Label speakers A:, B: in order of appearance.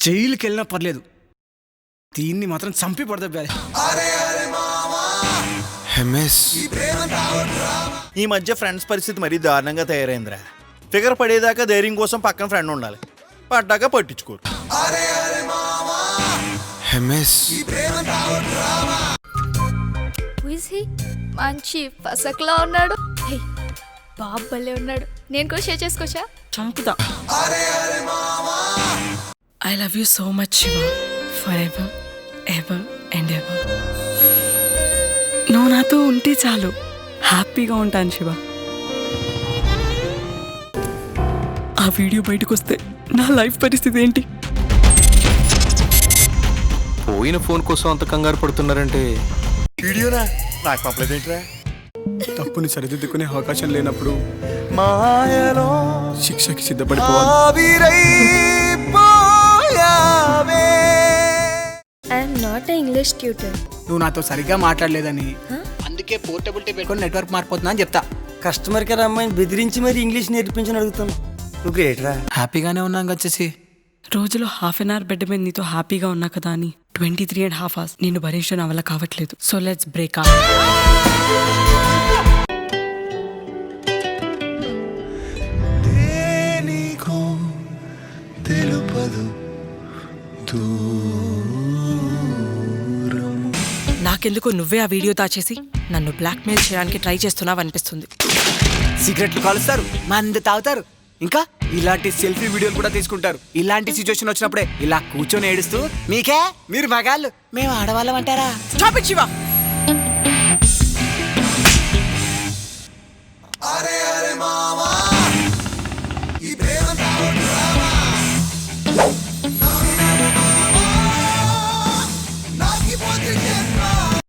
A: జైలుకి వెళ్ళినా పర్లేదు, దీన్ని మాత్రం చంపి పడదబ్బాలి.
B: ఈ మధ్య ఫ్రెండ్స్ పరిస్థితి మరీ దారుణంగా తయారైందిరా. ఫిగర్ పడేదాకా ధైర్యం కోసం పక్కన ఫ్రెండ్ ఉండాలి, పడ్డాక పట్టించుకోరు.
C: మంచి పసక్లా ఉన్నాడు. బాబు భలే ఉన్నాడు. నేను కూడా షేర్ చేసుకోవచ్చా?
D: చంపుతా. I love you so much Shiva, for ever ever and ever. నువ్వు నాతో ఉంటే చాలు, హ్యాపీగా ఉంటాను శివ. ఆ వీడియో బయటకు వస్తే నా లైఫ్ పరిస్థితి ఏంటి?
E: పోయిన ఫోన్ కోసం అంత కంగారు పడుతున్నారంటే
B: వీడియోనా? నాకు పంపలేదేంట్రా?
A: తప్పుని సరిదిద్దుకునే అవకాశం లేనప్పుడు
B: మాయలో
A: శిక్షకి సిద్ధపడిపోవాలి.
C: I'm not a English tutor.
A: నువ్వు నాతో సరిగ్గా మాట్లాడలేదని అందుకే పోర్టబిలిటీ పెట్టుకొని నెట్వర్క్ మారిపోతున్నా అని చెప్తా.
F: కస్టమర్ కేర్ అమ్మాయిని బెదిరించి మరి ఇంగ్లీష్ నేర్పించని అడుగుతాను. నువ్వు గ్రేట్రా.
A: హ్యాపీగానే ఉన్నాం వచ్చేసి.
D: రోజులో హాఫ్ అన్ అవర్ బెడ్ మీద నీతో హ్యాపీగా ఉన్నా కదా అని 23.5 hours నేను భరించడం నా వల్ల కావట్లేదు. So let's break up. నాకెందుకు నువ్వే ఆ వీడియో దాచేసి నన్ను బ్లాక్మెయిల్ చేయడానికి ట్రై చేస్తున్నావు అనిపిస్తుంది.
A: సిగరెట్లు కాలుస్తారు, మందు తాగుతారు, ఇంకా ఇలాంటి సెల్ఫీ వీడియోలు కూడా తీసుకుంటారు. ఇలాంటి సిచ్యువేషన్ వచ్చినప్పుడే ఇలా కూర్చొని ఏడుస్తూ, మీకే మీరు మగాళ్ళు మేము ఆడవాళ్ళం అంటారా?
D: Stop it Shiva.